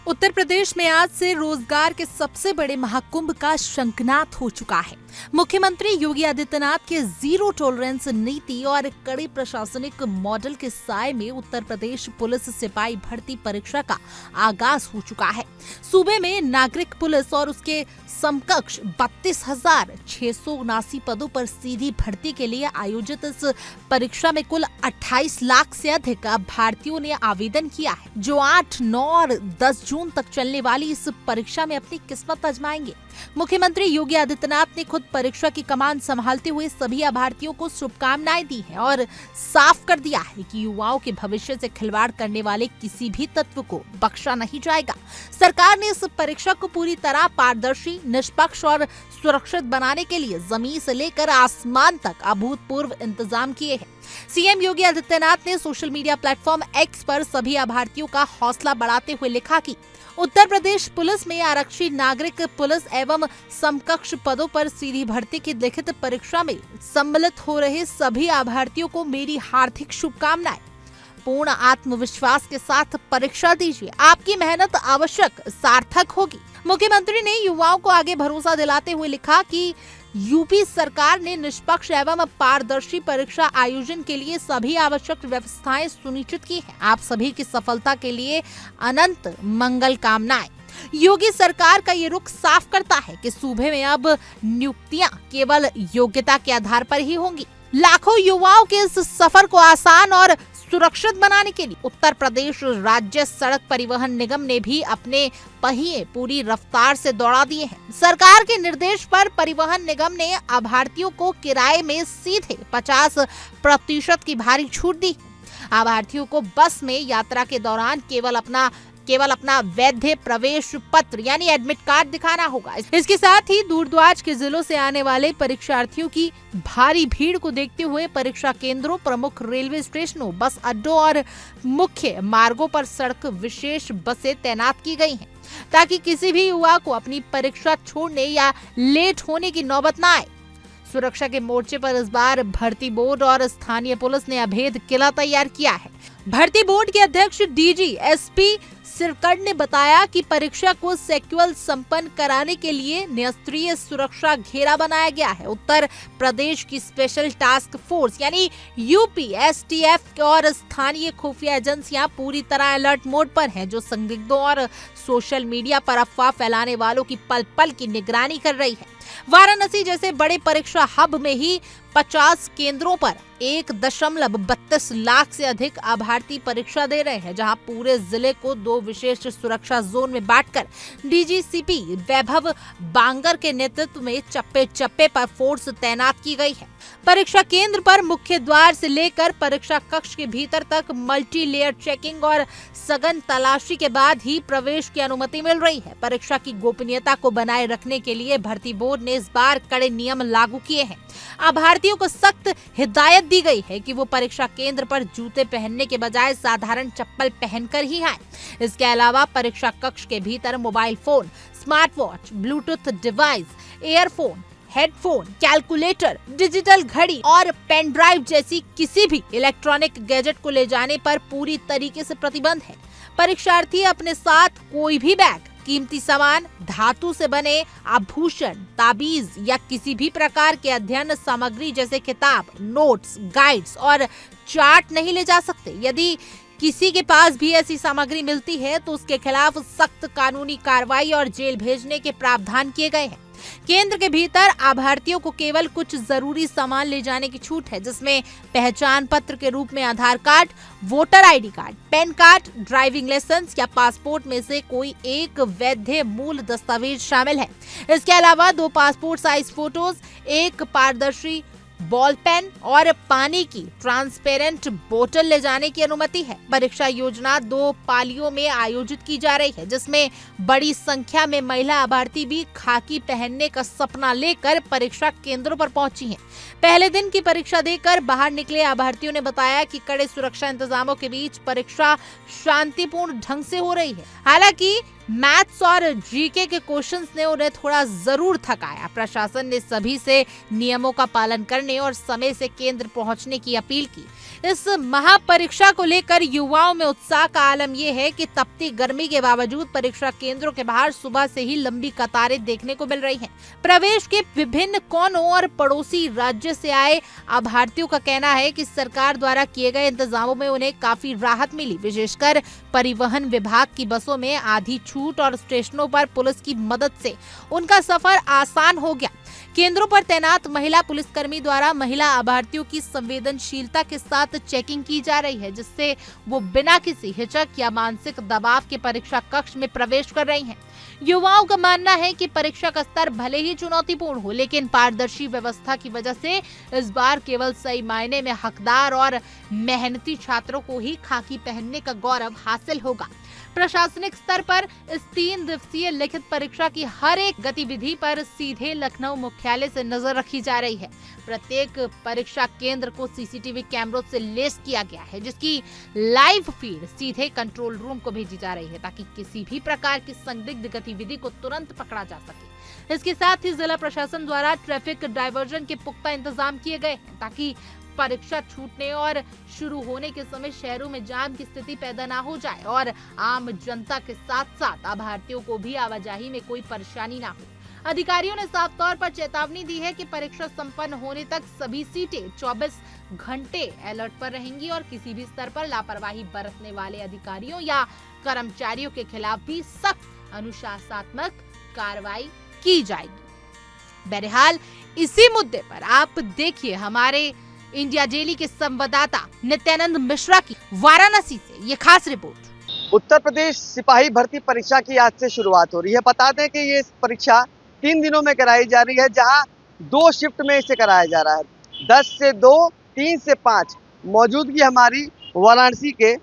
उत्तर प्रदेश में आज से रोजगार के सबसे बड़े महाकुंभ का शंखनाद हो चुका है। मुख्यमंत्री योगी आदित्यनाथ के जीरो टॉलरेंस नीति और कड़ी प्रशासनिक मॉडल के साए में उत्तर प्रदेश पुलिस सिपाही भर्ती परीक्षा का आगाज हो चुका है। सूबे में नागरिक पुलिस और उसके समकक्ष 32,679 पदों पर सीधी भर्ती के लिए आयोजित इस परीक्षा में कुल 28 लाख से अधिक अभ्यर्थियों ने आवेदन किया है, जो 8, 9 और 10 जून तक चलने वाली इस परीक्षा में अपनी किस्मत आजमाएंगे। मुख्यमंत्री योगी आदित्यनाथ ने खुद परीक्षा की कमान संभालते हुए सभी अभ्यर्थियों को शुभकामनाएं दी हैं और साफ कर दिया है कि युवाओं के भविष्य से खिलवाड़ करने वाले किसी भी तत्व को बख्शा नहीं जाएगा। सरकार ने इस परीक्षा को पूरी तरह पारदर्शी, निष्पक्ष और सुरक्षित बनाने के लिए जमीन से लेकर आसमान तक अभूतपूर्व इंतजाम किए हैं। सीएम योगी आदित्यनाथ ने सोशल मीडिया प्लेटफॉर्म एक्स पर सभी अभ्यर्थियों का हौसला बढ़ाते हुए लिखा कि उत्तर प्रदेश पुलिस में आरक्षी नागरिक पुलिस एवं समकक्ष पदों पर सीधी भर्ती की लिखित परीक्षा में सम्मिलित हो रहे सभी अभ्यर्थियों को मेरी हार्दिक शुभकामनाएं। पूर्ण आत्मविश्वास के साथ परीक्षा दीजिए, आपकी मेहनत आवश्यक सार्थक होगी। मुख्यमंत्री ने युवाओं को आगे भरोसा दिलाते हुए लिखा कि यूपी सरकार ने निष्पक्ष एवं पारदर्शी परीक्षा आयोजन के लिए सभी आवश्यक व्यवस्थाएं सुनिश्चित की हैं। आप सभी की सफलता के लिए अनंत मंगल कामनाएं। योगी सरकार का ये रुख साफ करता है कि सूबे में अब नियुक्तियां केवल योग्यता के आधार पर ही होंगी। लाखों युवाओं के इस सफर को आसान और सुरक्षित बनाने के लिए उत्तर प्रदेश राज्य सड़क परिवहन निगम ने भी अपने पहिए पूरी रफ्तार से दौड़ा दिए हैं। सरकार के निर्देश पर परिवहन निगम ने अभ्यर्थियों को किराए में सीधे 50% की भारी छूट दी। अभ्यर्थियों को बस में यात्रा के दौरान केवल अपना वैध प्रवेश पत्र यानी एडमिट कार्ड दिखाना होगा। इसके साथ ही दूरदराज के जिलों से आने वाले परीक्षार्थियों की भारी भीड़ को देखते हुए परीक्षा केंद्रों, प्रमुख रेलवे स्टेशनों, बस अड्डों और मुख्य मार्गों पर सड़क विशेष बसें तैनात की गई हैं, ताकि किसी भी युवा को अपनी परीक्षा छोड़ने या लेट होने की नौबत न आए। सुरक्षा के मोर्चे पर इस बार भर्ती बोर्ड और स्थानीय पुलिस ने अभेद किला तैयार किया है। भर्ती बोर्ड के अध्यक्ष डीजी एसपी सिरकड़ ने बताया कि परीक्षा को सेक्युअल संपन्न कराने के लिए निस्तरीय सुरक्षा घेरा बनाया गया है। उत्तर प्रदेश की स्पेशल टास्क फोर्स यानी यूपी एसटीएफ और स्थानीय खुफिया एजेंसियां पूरी तरह अलर्ट मोड पर हैं, जो संदिग्धों और सोशल मीडिया पर अफवाह फैलाने वालों की पल पल की निगरानी कर रही है। वाराणसी जैसे बड़े परीक्षा हब में ही 50 केंद्रों पर 1.32 लाख से अधिक अभ्यर्थी परीक्षा दे रहे हैं, जहां पूरे जिले को 2 विशेष सुरक्षा जोन में बांटकर डीजीसीपी वैभव बांगर के नेतृत्व में चप्पे चप्पे पर फोर्स तैनात की गई है। परीक्षा केंद्र पर मुख्य द्वार से लेकर परीक्षा कक्ष के भीतर तक मल्टी लेयर चेकिंग और सघन तलाशी के बाद ही प्रवेश की अनुमति मिल रही है। परीक्षा की गोपनीयता को बनाए रखने के लिए भर्ती बोर्ड ने इस बार कड़े नियम लागू किए हैं। अभ्यर्थियों को सख्त हिदायत दी गई है कि वो परीक्षा केंद्र पर जूते पहनने के बजाय साधारण चप्पल पहनकर ही आए। इसके अलावा परीक्षा कक्ष के भीतर mobile phone, smart watch, Bluetooth device, earphone, headphone, calculator, digital घड़ी और पेन ड्राइव जैसी किसी भी इलेक्ट्रॉनिक गैजेट को ले जाने पर पूरी तरीके से प्रतिबंध है। परीक्षार्थी अपने साथ कोई भी बैग, कीमती सामान, धातु से बने आभूषण, ताबीज या किसी भी प्रकार के अध्ययन सामग्री जैसे किताब, नोट्स, गाइड्स और चार्ट नहीं ले जा सकते। यदि किसी के पास भी ऐसी सामग्री मिलती है तो उसके खिलाफ सख्त कानूनी कार्रवाई और जेल भेजने के प्रावधान किए गए हैं। केंद्र के भीतर अभ्यर्थियों को केवल कुछ जरूरी सामान ले जाने की छूट है, जिसमें पहचान पत्र के रूप में Aadhaar card, voter ID card, PAN card, driving licence या पासपोर्ट में से कोई एक वैध मूल दस्तावेज शामिल है। इसके अलावा 2 पासपोर्ट साइज फोटोज, एक पारदर्शी बॉल पेन और पानी की ट्रांसपेरेंट बोतल ले जाने की अनुमति है। परीक्षा योजना 2 पालियों में आयोजित की जा रही है, जिसमें बड़ी संख्या में महिला अभ्यर्थी भी खाकी पहनने का सपना लेकर परीक्षा केंद्रों पर पहुंची हैं। पहले दिन की परीक्षा देकर बाहर निकले अभ्यर्थियों ने बताया कि कड़े सुरक्षा इंतजामों के बीच परीक्षा शांतिपूर्ण ढंग से हो रही है। हालांकि मैथ्स और जीके के क्वेश्चंस ने उन्हें थोड़ा जरूर थकाया। प्रशासन ने सभी से नियमों का पालन करने और समय से केंद्र पहुंचने की अपील की। इस महापरीक्षा को लेकर युवाओं में उत्साह का आलम यह है कि तपती गर्मी के बावजूद परीक्षा केंद्रों के बाहर सुबह से ही लंबी कतारें देखने को मिल रही हैं। प्रवेश के विभिन्न कोनों और पड़ोसी राज्य से आए अभ्यर्थियों का कहना है कि सरकार द्वारा किए गए इंतजामों में उन्हें काफी राहत मिली। विशेषकर परिवहन विभाग की बसों में आधी छूट और स्टेशनों पर पुलिस की मदद से उनका सफर आसान हो गया। केंद्रों पर तैनात महिला पुलिसकर्मी द्वारा महिला अभ्यर्थियों की संवेदनशीलता के साथ चेकिंग की जा रही है, जिससे वो बिना किसी हिचक या मानसिक दबाव के परीक्षा कक्ष में प्रवेश कर रही हैं। युवाओं का मानना है कि परीक्षा का स्तर भले ही चुनौतीपूर्ण हो, लेकिन पारदर्शी व्यवस्था की वजह से इस बार केवल सही मायने में हकदार और मेहनती छात्रों को ही खाकी पहनने का गौरव हासिल होगा। प्रशासनिक स्तर पर इस 3 दिवसीय लिखित परीक्षा की हर एक गतिविधि पर सीधे लखनऊ मुख्यालय से नजर रखी जा रही है। प्रत्येक परीक्षा केंद्र को सीसीटीवी कैमरों से लैस किया गया है, जिसकी लाइव फीड सीधे कंट्रोल रूम को भेजी जा रही है, ताकि किसी भी प्रकार की संदिग्ध गतिविधि को तुरंत पकड़ा जा सके। इसके साथ ही जिला प्रशासन द्वारा ट्रैफिक डायवर्जन के पुख्ता इंतजाम किए गए हैं, ताकि परीक्षा छूटने और शुरू होने के समय शहरों में जाम की स्थिति पैदा ना हो जाए और आम जनता के साथ साथ अभ्यर्थियों को भी आवाजाही में कोई परेशानी ना हो। अधिकारियों ने साफ तौर पर चेतावनी दी है कि परीक्षा संपन्न होने तक सभी सीटें 24 घंटे अलर्ट पर रहेंगी और किसी भी स्तर पर लापरवाही बरतने वाले अधिकारियों या कर्मचारियों के खिलाफ भी सख्त अनुशासनात्मक कार्रवाई की जाएगी। बहरहाल इसी मुद्दे पर आप देखिए हमारे इंडिया डेली के संवाददाता नित्यानंद मिश्रा की वाराणसी से ये खास रिपोर्ट। उत्तर प्रदेश सिपाही भर्ती परीक्षा की आज से शुरुआत हो रही है। बता दें कि ये परीक्षा 3 दिनों में कराई जा रही है, जहां 2 शिफ्ट में इसे कराया जा रहा है। 10 से 2, 3 से 5 मौजूदगी हमारी वाराणसी के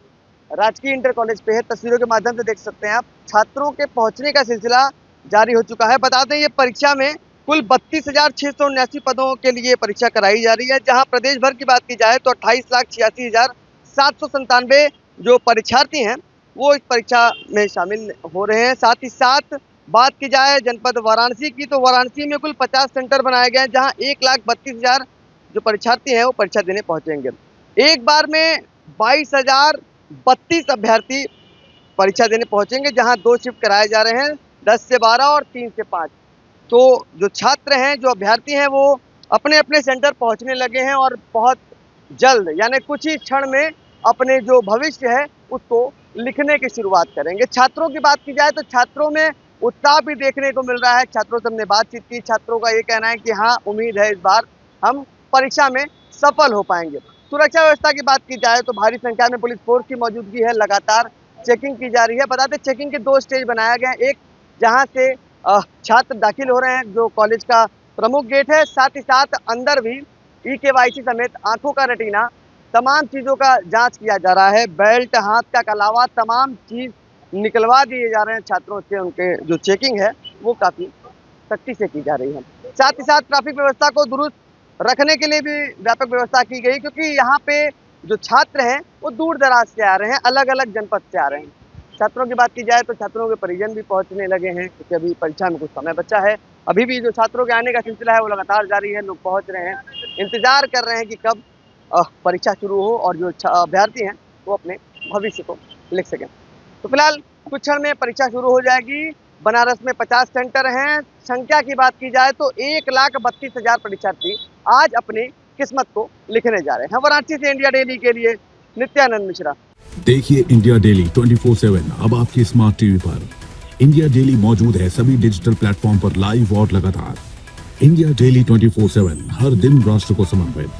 राजकीय इंटर कॉलेज पे है। तस्वीरों के माध्यम से देख सकते हैं आप, छात्रों के पहुंचने का सिलसिला जारी हो चुका है। बता दें ये परीक्षा में कुल 32,679 पदों के लिए परीक्षा कराई जा रही है, जहां प्रदेश भर की बात की जाए तो 28,86,797 जो परीक्षार्थी हैं वो इस परीक्षा में शामिल हो रहे हैं। साथ ही साथ बात की जाए जनपद वाराणसी की, तो वाराणसी में कुल 50 सेंटर बनाए गए हैं, जहां 1,32,000 जो परीक्षार्थी हैं वो परीक्षा देने पहुंचेंगे। एक बार में 22,032 अभ्यर्थी परीक्षा देने पहुंचेंगे, जहां 2 शिफ्ट कराए जा रहे हैं, 10 से 12 और 3 से 5। तो जो छात्र हैं, जो अभ्यर्थी हैं, वो अपने अपने सेंटर पहुंचने लगे हैं और बहुत जल्द यानी कुछ ही क्षण में अपने जो भविष्य है उसको लिखने की शुरुआत करेंगे। छात्रों की बात की जाए तो छात्रों में उत्साह भी देखने को मिल रहा है। छात्रों से हमने बातचीत की, छात्रों का ये कहना है कि हाँ, उम्मीद है इस बार हम परीक्षा में सफल हो पाएंगे। सुरक्षा व्यवस्था की बात की जाए तो भारी संख्या में पुलिस फोर्स की मौजूदगी है, लगातार चेकिंग की जा रही है। बता दें चेकिंग के 2 स्टेज बनाया गया है, एक जहाँ से छात्र दाखिल हो रहे हैं, जो कॉलेज का प्रमुख गेट है, साथ ही साथ अंदर भी EKYC समेत आंखों का रेटिना तमाम चीज़ों का जांच किया जा रहा है। बेल्ट, हाथ का अलावा तमाम चीज़ निकलवा दिए जा रहे हैं छात्रों से। उनके जो चेकिंग है वो काफ़ी सख्ती से की जा रही है। साथ ही साथ ट्रैफिक व्यवस्था को दुरुस्त रखने के लिए भी व्यापक व्यवस्था की गई, क्योंकि यहाँ पे जो छात्र हैं वो दूर दराज से आ रहे हैं, अलग अलग जनपद से आ रहे हैं। छात्रों की बात की जाए तो छात्रों के परिजन भी पहुंचने लगे हैं, क्योंकि अभी परीक्षा में कुछ समय बचा है। अभी भी जो छात्रों के आने का सिलसिला है वो लगातार जारी है, लोग पहुंच रहे हैं, इंतजार कर रहे हैं कि कब परीक्षा शुरू हो और जो अभ्यर्थी हैं वो अपने भविष्य को लिख सकें। तो फिलहाल कुछ क्षण में परीक्षा शुरू हो जाएगी। बनारस में 50 सेंटर हैं। संख्या की बात की जाए तो 1,32,000 परीक्षार्थी आज अपनी किस्मत को लिखने जा रहे हैं। वाराणसी से इंडिया डेली के लिए नित्यानंद मिश्रा। देखिए इंडिया डेली 24/7 अब आपकी स्मार्ट टीवी पर। इंडिया डेली मौजूद है सभी डिजिटल प्लेटफॉर्म पर लाइव और लगातार। इंडिया डेली 24/7 हर दिन राष्ट्र को समर्पित।